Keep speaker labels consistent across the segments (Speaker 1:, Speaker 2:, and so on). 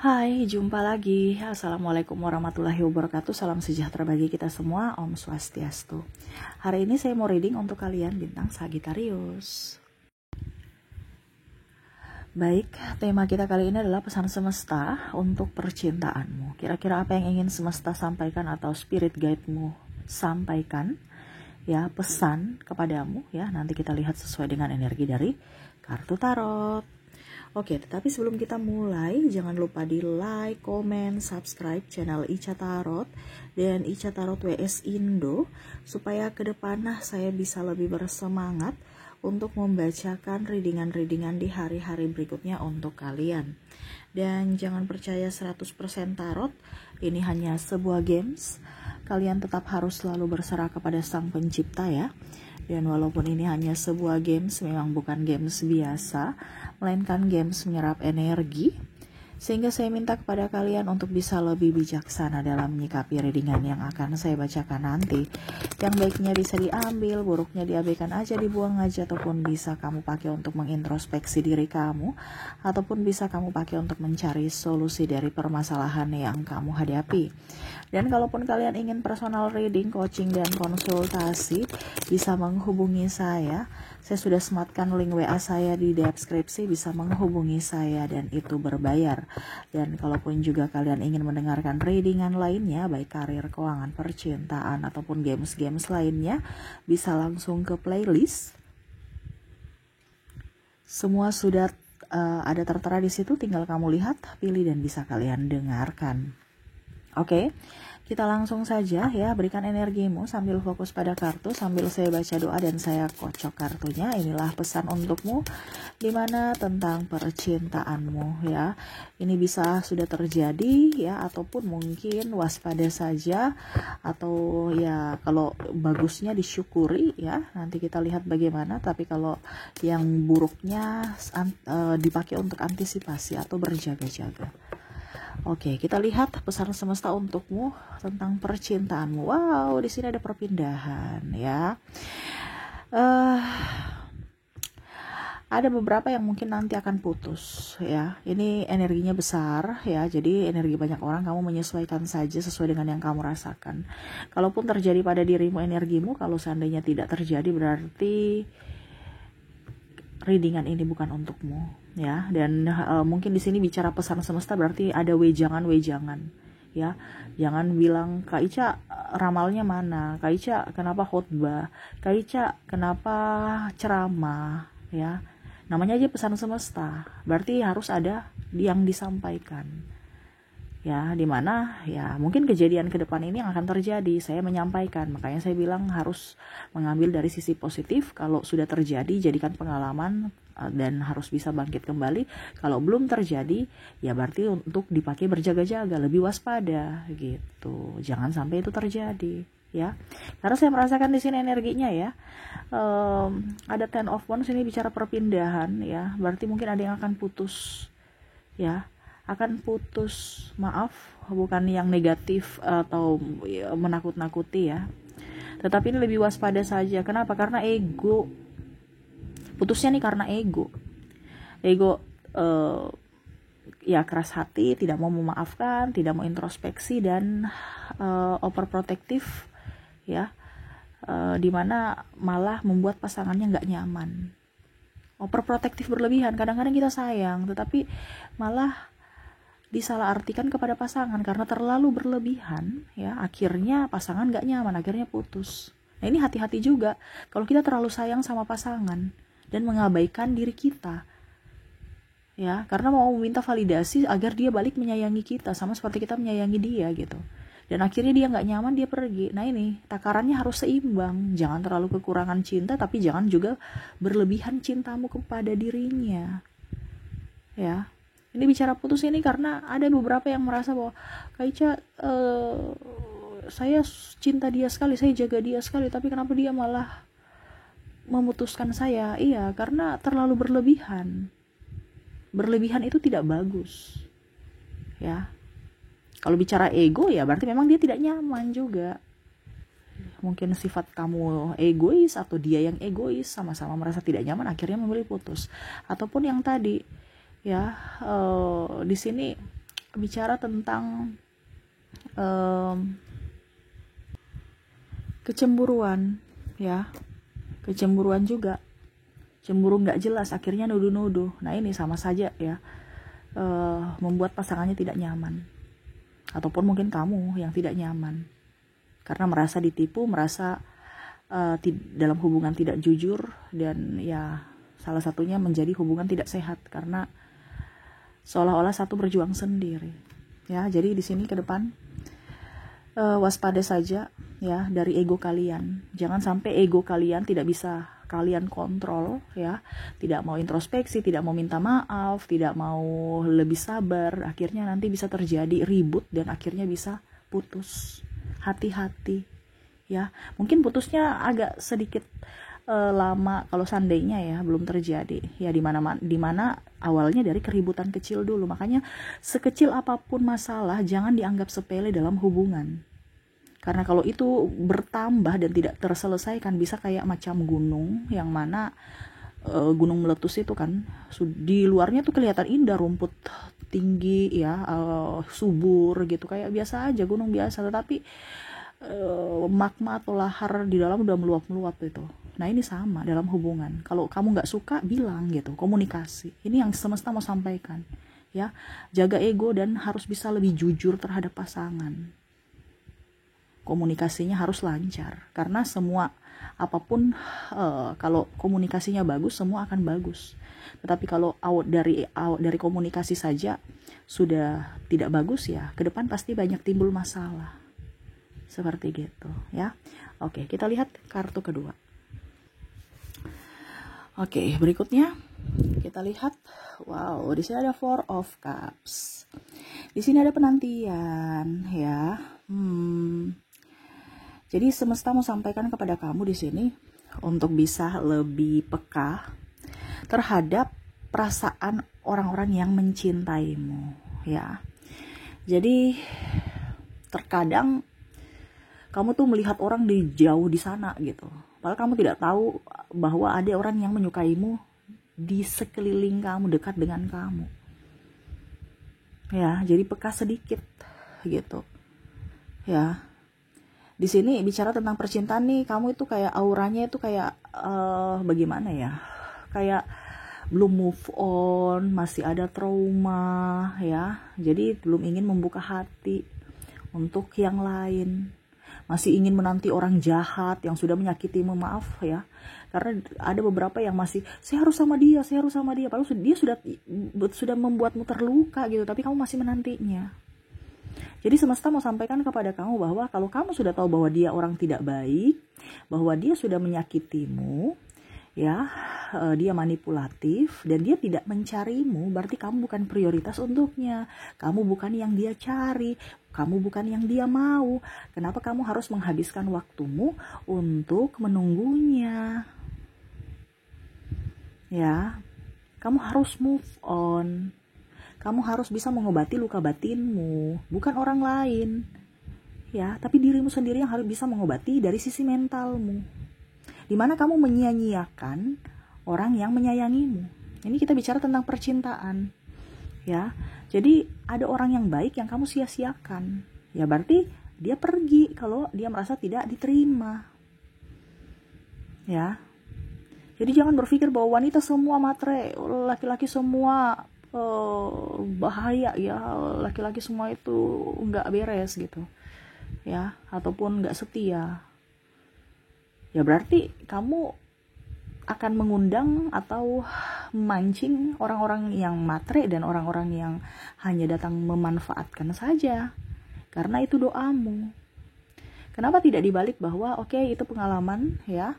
Speaker 1: Hai, jumpa lagi. Assalamualaikum warahmatullahi wabarakatuh. Salam sejahtera bagi kita semua. Om Swastiastu. Hari ini saya mau reading untuk kalian bintang Sagittarius. Baik, tema kita kali ini adalah pesan semesta untuk percintaanmu. Kira-kira apa yang ingin semesta sampaikan atau spirit guide-mu sampaikan? Ya, pesan kepadamu ya. Nanti kita lihat sesuai dengan energi dari kartu tarot. Oke, tetapi sebelum kita mulai, jangan lupa di like, komen, subscribe channel Ica Tarot dan Ica Tarot WS Indo, supaya ke depan saya bisa lebih bersemangat untuk membacakan readingan-readingan di hari-hari berikutnya untuk kalian. Dan jangan percaya 100% tarot, ini hanya sebuah games. Kalian tetap harus selalu berserah kepada Sang Pencipta ya. Dan walaupun ini hanya sebuah games, memang bukan games biasa, melainkan games menyerap energi. Sehingga saya minta kepada kalian untuk bisa lebih bijaksana dalam menyikapi readingan yang akan saya bacakan nanti. Yang baiknya bisa diambil, buruknya diabaikan aja, dibuang aja, ataupun bisa kamu pakai untuk mengintrospeksi diri kamu, ataupun bisa kamu pakai untuk mencari solusi dari permasalahan yang kamu hadapi. Dan kalaupun kalian ingin personal reading, coaching, dan konsultasi, bisa menghubungi saya. Saya sudah sematkan link WA saya di deskripsi, bisa menghubungi saya dan itu berbayar. Dan kalaupun juga kalian ingin mendengarkan readingan lainnya, baik karir, keuangan, percintaan, ataupun games-games lainnya, bisa langsung ke playlist. Semua sudah ada tertera di situ, tinggal kamu lihat, pilih, dan bisa kalian dengarkan. Oke, kita langsung saja ya, berikan energimu sambil fokus pada kartu, sambil saya baca doa dan saya kocok kartunya. Inilah pesan untukmu, dimana tentang percintaanmu ya. Ini bisa sudah terjadi ya, ataupun mungkin waspada saja, atau ya kalau bagusnya disyukuri ya. Nanti kita lihat bagaimana, tapi kalau yang buruknya dipakai untuk antisipasi atau berjaga-jaga. Oke, kita lihat pesan semesta untukmu tentang percintaanmu. Wow, di sini ada perpindahan ya. Ada beberapa yang mungkin nanti akan putus ya. Ini energinya besar ya. Jadi energi banyak orang, kamu menyesuaikan saja sesuai dengan yang kamu rasakan. Kalaupun terjadi pada dirimu energimu, kalau seandainya tidak terjadi berarti readingan ini bukan untukmu ya. Dan mungkin di sini bicara pesan semesta berarti ada wejangan ya. Jangan bilang, Kak Ica ramalnya mana, Kak Ica kenapa khotbah, Kak Ica kenapa ceramah ya. Namanya aja pesan semesta, berarti harus ada yang disampaikan ya, dimana ya mungkin kejadian ke depan ini yang akan terjadi. Saya menyampaikan, makanya saya bilang harus mengambil dari sisi positif. Kalau sudah terjadi, jadikan pengalaman dan harus bisa bangkit kembali. Kalau belum terjadi, ya berarti untuk dipakai berjaga-jaga, lebih waspada gitu. Jangan sampai itu terjadi ya, karena saya merasakan di sini energinya ya. Ada 10 of Wands, ini bicara perpindahan ya, berarti mungkin ada yang akan putus ya. Akan putus, maaf, bukan yang negatif atau menakut-nakuti ya, tetapi ini lebih waspada saja. Kenapa? Karena ego. Putusnya nih karena ego ya, keras hati, tidak mau memaafkan, tidak mau introspeksi, dan overprotective ya, dimana malah membuat pasangannya nggak nyaman. Overprotective berlebihan, kadang-kadang kita sayang tetapi malah disalahartikan kepada pasangan karena terlalu berlebihan ya, akhirnya pasangan gak nyaman, akhirnya putus. Nah ini hati-hati juga kalau kita terlalu sayang sama pasangan dan mengabaikan diri kita ya, karena mau meminta validasi agar dia balik menyayangi kita sama seperti kita menyayangi dia gitu, dan akhirnya dia gak nyaman, dia pergi. Nah ini takarannya harus seimbang, jangan terlalu kekurangan cinta, tapi jangan juga berlebihan cintamu kepada dirinya ya. Ini bicara putus ini karena ada beberapa yang merasa bahwa Kak Ica, saya cinta dia sekali, saya jaga dia sekali, tapi kenapa dia malah memutuskan saya? Iya, karena terlalu berlebihan. Berlebihan itu tidak bagus ya. Kalau bicara ego ya berarti memang dia tidak nyaman juga. Mungkin sifat kamu egois atau dia yang egois, sama-sama merasa tidak nyaman, akhirnya memilih putus. Ataupun yang tadi ya, di sini bicara tentang kecemburuan, ya, kecemburuan juga, cemburu nggak jelas, akhirnya nuduh-nuduh. Nah ini sama saja ya, membuat pasangannya tidak nyaman, ataupun mungkin kamu yang tidak nyaman karena merasa ditipu, merasa dalam hubungan tidak jujur, dan ya salah satunya menjadi hubungan tidak sehat karena seolah-olah satu berjuang sendiri. Ya, jadi di sini ke depan waspada saja ya dari ego kalian. Jangan sampai ego kalian tidak bisa kalian kontrol ya. Tidak mau introspeksi, tidak mau minta maaf, tidak mau lebih sabar. Akhirnya nanti bisa terjadi ribut dan akhirnya bisa putus. Hati-hati ya. Mungkin putusnya agak sedikit lama kalau seandainya ya belum terjadi ya, dimana awalnya dari keributan kecil dulu. Makanya sekecil apapun masalah jangan dianggap sepele dalam hubungan, karena kalau itu bertambah dan tidak terselesaikan bisa kayak macam gunung, yang mana gunung meletus itu kan di luarnya tuh kelihatan indah, rumput tinggi ya, subur gitu, kayak biasa aja gunung biasa, tetapi magma atau lahar di dalam udah meluap-meluap itu. Nah ini sama dalam hubungan. Kalau kamu nggak suka, bilang gitu, komunikasi. Ini yang semesta mau sampaikan ya. Jaga ego dan harus bisa lebih jujur terhadap pasangan. Komunikasinya harus lancar, karena semua apapun kalau komunikasinya bagus, semua akan bagus. Tetapi kalau dari komunikasi saja sudah tidak bagus ya, ke depan pasti banyak timbul masalah. Seperti gitu ya. Oke, kita lihat kartu kedua. Oke, berikutnya kita lihat. Wow, di sini ada Four of Cups. Di sini ada penantian ya. Jadi semesta mau sampaikan kepada kamu di sini untuk bisa lebih peka terhadap perasaan orang-orang yang mencintaimu ya. Jadi terkadang kamu tuh melihat orang di jauh di sana gitu. Padahal kamu tidak tahu bahwa ada orang yang menyukaimu di sekeliling kamu, dekat dengan kamu. Ya, jadi peka sedikit gitu. Ya. Di sini bicara tentang percintaan nih, kamu itu kayak auranya itu kayak bagaimana ya? Kayak belum move on, masih ada trauma ya. Jadi belum ingin membuka hati untuk yang lain. Masih ingin menanti orang jahat yang sudah menyakitimu, maaf ya. Karena ada beberapa yang masih, saya harus sama dia. Padahal dia sudah membuatmu terluka gitu, tapi kamu masih menantinya. Jadi semesta mau sampaikan kepada kamu bahwa kalau kamu sudah tahu bahwa dia orang tidak baik, bahwa dia sudah menyakitimu, ya, dia manipulatif dan dia tidak mencarimu, berarti kamu bukan prioritas untuknya. Kamu bukan yang dia cari, kamu bukan yang dia mau. Kenapa kamu harus menghabiskan waktumu untuk menunggunya? Ya, kamu harus move on. Kamu harus bisa mengobati luka batinmu, bukan orang lain. Ya, tapi dirimu sendiri yang harus bisa mengobati dari sisi mentalmu. Dimana kamu menyia-nyiakan orang yang menyayangimu. Ini kita bicara tentang percintaan. Ya, jadi ada orang yang baik yang kamu sia-siakan. Ya berarti dia pergi kalau dia merasa tidak diterima. Ya. Jadi jangan berpikir bahwa wanita semua matre, laki-laki semua bahaya ya, laki-laki semua itu nggak beres gitu ya, ataupun nggak setia. Ya berarti kamu akan mengundang atau memancing orang-orang yang matre dan orang-orang yang hanya datang memanfaatkan saja, karena itu doamu. Kenapa tidak dibalik bahwa oke, itu pengalaman ya,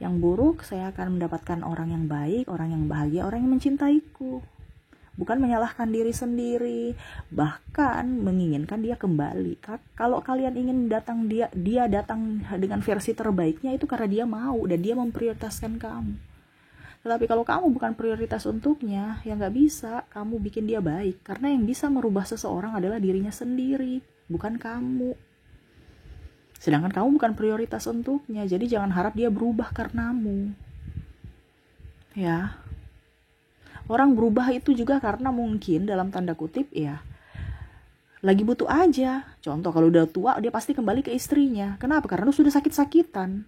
Speaker 1: yang buruk, saya akan mendapatkan orang yang baik, orang yang bahagia, orang yang mencintaiku. Bukan menyalahkan diri sendiri, bahkan menginginkan dia kembali. Kalau kalian ingin dia datang dengan versi terbaiknya, itu karena dia mau dan dia memprioritaskan kamu. Tetapi kalau kamu bukan prioritas untuknya, ya nggak bisa kamu bikin dia baik, karena yang bisa merubah seseorang adalah dirinya sendiri, bukan kamu. Sedangkan kamu bukan prioritas untuknya, jadi jangan harap dia berubah karenamu. Ya. Orang berubah itu juga karena mungkin dalam tanda kutip ya, lagi butuh aja. Contoh kalau udah tua dia pasti kembali ke istrinya. Kenapa? Karena sudah sakit-sakitan.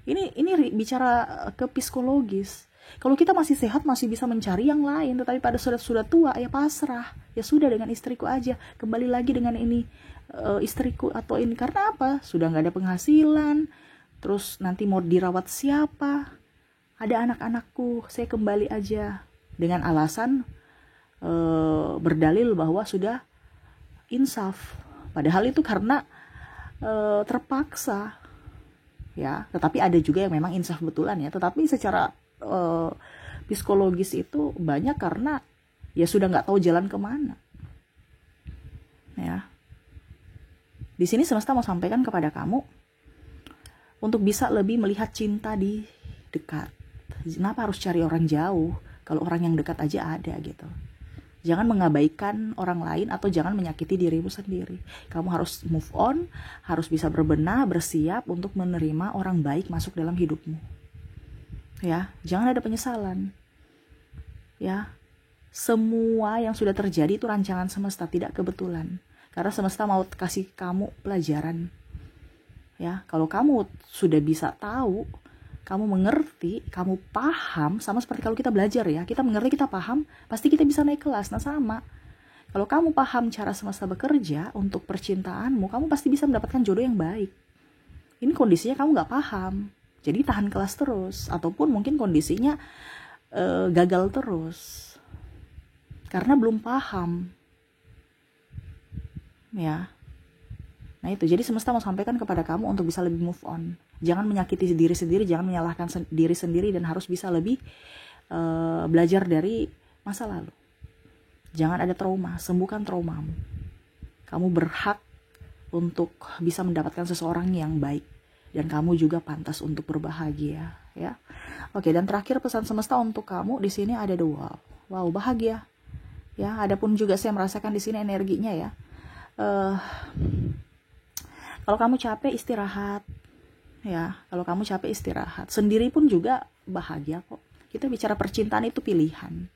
Speaker 1: Ini bicara ke psikologis. Kalau kita masih sehat masih bisa mencari yang lain, tetapi pada sudah tua ya pasrah. Ya sudah dengan istriku aja, kembali lagi dengan ini istriku atau ini. Karena apa? Sudah nggak ada penghasilan. Terus nanti mau dirawat siapa? Ada anak-anakku, saya kembali aja dengan alasan berdalil bahwa sudah insaf. Padahal itu karena terpaksa. Ya, tetapi ada juga yang memang insaf betulan ya. Tetapi secara psikologis itu banyak karena ya sudah nggak tahu jalan kemana. Ya, di sini semesta mau sampaikan kepada kamu untuk bisa lebih melihat cinta di dekat. Kenapa harus cari orang jauh kalau orang yang dekat aja ada gitu. Jangan mengabaikan orang lain atau jangan menyakiti dirimu sendiri. Kamu harus move on, harus bisa berbenah, bersiap untuk menerima orang baik masuk dalam hidupmu. Ya, jangan ada penyesalan. Ya, semua yang sudah terjadi itu rancangan semesta, tidak kebetulan. Karena semesta mau kasih kamu pelajaran. Ya, kalau kamu sudah bisa tahu, kamu mengerti, kamu paham, sama seperti kalau kita belajar ya, kita mengerti, kita paham, pasti kita bisa naik kelas. Nah sama, kalau kamu paham cara semesta bekerja untuk percintaanmu, kamu pasti bisa mendapatkan jodoh yang baik. Ini kondisinya kamu gak paham, jadi tahan kelas terus, ataupun mungkin kondisinya gagal terus, karena belum paham. Ya. Nah itu, jadi semesta mau sampaikan kepada kamu untuk bisa lebih move on. Jangan menyakiti diri sendiri, jangan menyalahkan diri sendiri, dan harus bisa lebih belajar dari masa lalu. Jangan ada trauma, sembuhkan traumamu. Kamu berhak untuk bisa mendapatkan seseorang yang baik. Dan kamu juga pantas untuk berbahagia. Ya. Oke, dan terakhir pesan semesta untuk kamu di sini ada dua. Wow, bahagia. Ya, adapun juga saya merasakan di sini energinya ya. Kalau kamu capek istirahat, ya. Kalau kamu capek istirahat, sendiri pun juga bahagia kok. Kita bicara percintaan itu pilihan.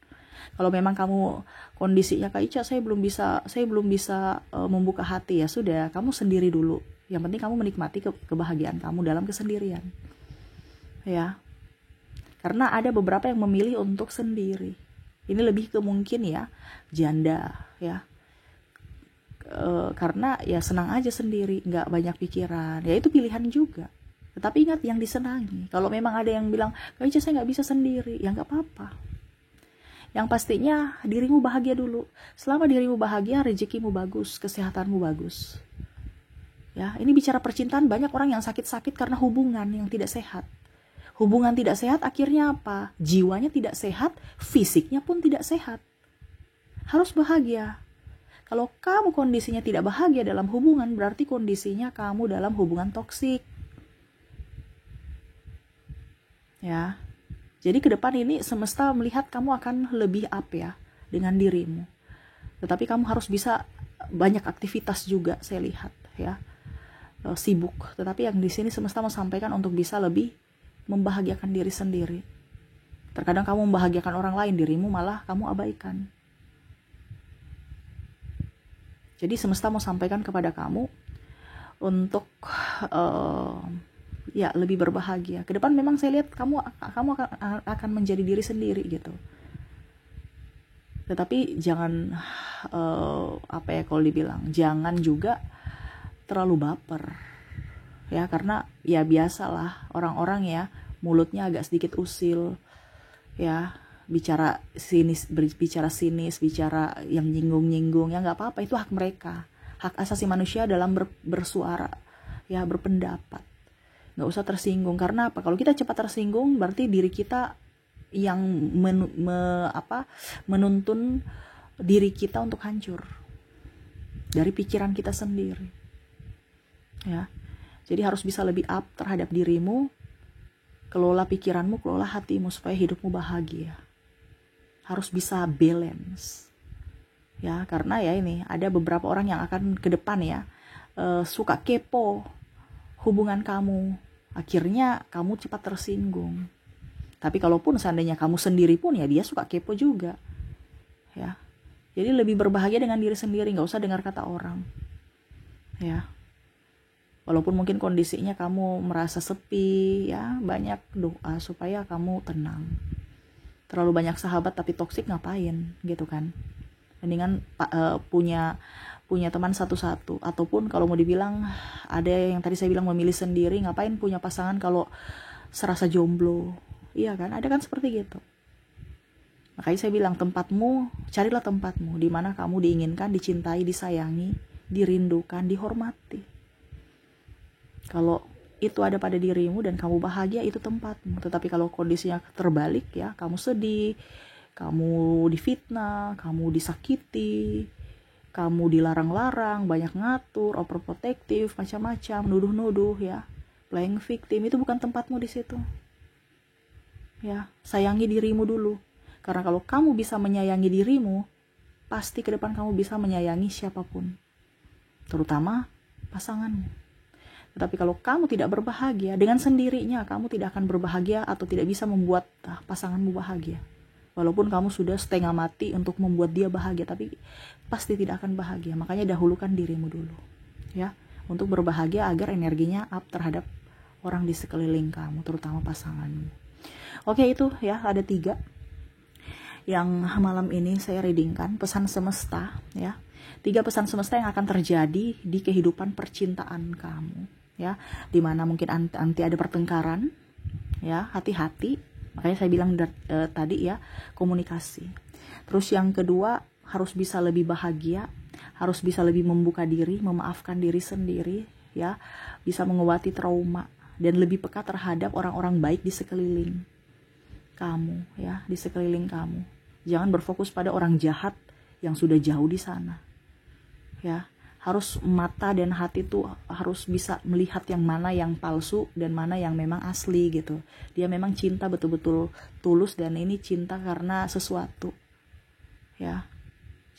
Speaker 1: Kalau memang kamu kondisinya kayak Ica, saya belum bisa membuka hati, ya sudah, kamu sendiri dulu. Yang penting kamu menikmati kebahagiaan kamu dalam kesendirian, ya. Karena ada beberapa yang memilih untuk sendiri. Ini lebih ke mungkin ya janda, ya. Karena ya senang aja sendiri, nggak banyak pikiran, ya itu pilihan juga. Tetapi ingat yang disenangi. Kalau memang ada yang bilang Kak Ica saya nggak bisa sendiri, ya nggak apa-apa. Yang pastinya dirimu bahagia dulu. Selama dirimu bahagia, rezekimu bagus, kesehatanmu bagus. Ya, ini bicara percintaan, banyak orang yang sakit-sakit karena hubungan yang tidak sehat. Hubungan tidak sehat akhirnya apa? Jiwanya tidak sehat, fisiknya pun tidak sehat. Harus bahagia. Kalau kamu kondisinya tidak bahagia dalam hubungan, berarti kondisinya kamu dalam hubungan toksik. Ya. Jadi ke depan ini semesta melihat kamu akan lebih up ya dengan dirimu. Tetapi kamu harus bisa banyak aktivitas juga, saya lihat ya. Sibuk. Tetapi yang di sini semesta mau sampaikan untuk bisa lebih membahagiakan diri sendiri. Terkadang kamu membahagiakan orang lain, dirimu malah kamu abaikan. Jadi semesta mau sampaikan kepada kamu untuk ya lebih berbahagia. Ke depan memang saya lihat kamu akan menjadi diri sendiri gitu. Tetapi jangan apa ya kalau dibilang, jangan juga terlalu baper. Ya karena ya biasalah orang-orang ya mulutnya agak sedikit usil. Ya bicara sinis, bicara yang nyinggung-nyinggung, ya nggak apa-apa, itu hak mereka, hak asasi manusia dalam bersuara, ya berpendapat, nggak usah tersinggung. Karena apa? Kalau kita cepat tersinggung, berarti diri kita yang menuntun diri kita untuk hancur dari pikiran kita sendiri, ya. Jadi harus bisa lebih up terhadap dirimu, kelola pikiranmu, kelola hatimu supaya hidupmu bahagia. Harus bisa balance, ya. Karena ya ini ada beberapa orang yang akan ke depan ya suka kepo hubungan kamu, akhirnya kamu cepat tersinggung. Tapi kalaupun seandainya kamu sendiri pun ya dia suka kepo juga, ya. Jadi lebih berbahagia dengan diri sendiri, nggak usah dengar kata orang. Ya. Walaupun mungkin kondisinya kamu merasa sepi, ya, banyak doa supaya kamu tenang. Terlalu banyak sahabat tapi toksik ngapain, gitu kan? Mendingan punya teman satu-satu. Ataupun kalau mau dibilang, ada yang tadi saya bilang memilih sendiri, ngapain punya pasangan kalau serasa jomblo. Iya kan, ada kan seperti gitu. Makanya saya bilang, tempatmu, carilah tempatmu di mana kamu diinginkan, dicintai, disayangi, dirindukan, dihormati. Kalau itu ada pada dirimu dan kamu bahagia, itu tempatmu. Tetapi kalau kondisinya terbalik, ya, kamu sedih, kamu difitnah, kamu disakiti, kamu dilarang-larang, banyak ngatur, overprotective, macam-macam, nuduh-nuduh, ya, playing victim, itu bukan tempatmu di situ. Ya, sayangi dirimu dulu. Karena kalau kamu bisa menyayangi dirimu, pasti ke depan kamu bisa menyayangi siapapun, terutama pasanganmu. Tetapi kalau kamu tidak berbahagia, dengan sendirinya kamu tidak akan berbahagia atau tidak bisa membuat pasanganmu bahagia. Walaupun kamu sudah setengah mati untuk membuat dia bahagia, tapi pasti tidak akan bahagia. Makanya dahulukan dirimu dulu, ya, untuk berbahagia agar energinya up terhadap orang di sekeliling kamu, terutama pasanganmu. Oke, itu ya, ada 3 yang malam ini saya readingkan, pesan semesta, ya. 3 pesan semesta yang akan terjadi di kehidupan percintaan kamu, ya, dimana mungkin nanti ada pertengkaran, ya, hati-hati. Makanya saya bilang tadi, ya, komunikasi. Terus yang kedua, harus bisa lebih bahagia, harus bisa lebih membuka diri, memaafkan diri sendiri, ya, bisa mengobati trauma dan lebih peka terhadap orang-orang baik di sekeliling kamu, ya, di sekeliling kamu. Jangan berfokus pada orang jahat yang sudah jauh di sana, ya. Harus mata dan hati tuh harus bisa melihat yang mana yang palsu dan mana yang memang asli, gitu. Dia memang cinta betul-betul tulus dan ini cinta karena sesuatu, ya.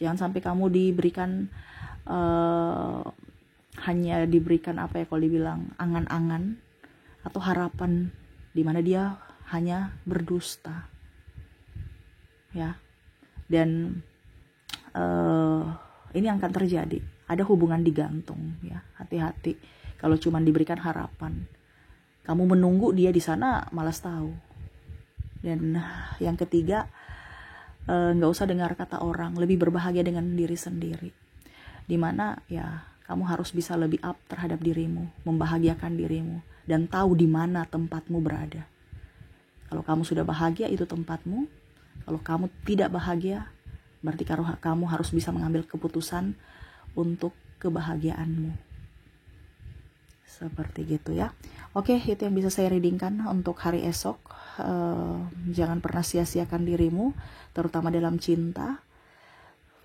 Speaker 1: Jangan sampai kamu diberikan hanya diberikan apa ya, kalau dibilang angan-angan atau harapan di mana dia hanya berdusta, ya. Dan ini yang akan terjadi, ada hubungan digantung, ya. Hati-hati kalau cuma diberikan harapan, kamu menunggu dia di sana malas tahu. Dan yang ketiga, nggak usah dengar kata orang, lebih berbahagia dengan diri sendiri, dimana, ya, kamu harus bisa lebih up terhadap dirimu, membahagiakan dirimu, dan tahu di mana tempatmu berada. Kalau kamu sudah bahagia, itu tempatmu. Kalau kamu tidak bahagia, berarti kamu harus bisa mengambil keputusan untuk kebahagiaanmu. Seperti gitu, ya. Oke, itu yang bisa saya readingkan untuk hari esok. Jangan pernah sia-siakan dirimu, terutama dalam cinta.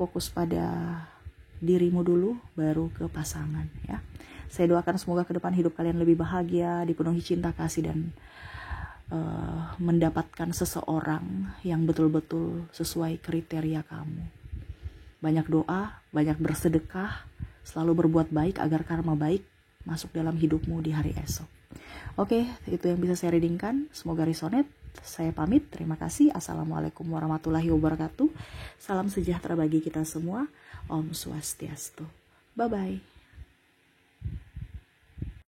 Speaker 1: Fokus pada dirimu dulu, baru ke pasangan, ya. Saya doakan semoga ke depan hidup kalian lebih bahagia, dipenuhi cinta kasih, dan mendapatkan seseorang yang betul-betul sesuai kriteria kamu. Banyak doa, banyak bersedekah, selalu berbuat baik agar karma baik masuk dalam hidupmu di hari esok. Oke, itu yang bisa saya readingkan. Semoga resonate. Saya pamit. Terima kasih. Assalamualaikum warahmatullahi wabarakatuh. Salam sejahtera bagi kita semua. Om Swastiastu. Bye-bye.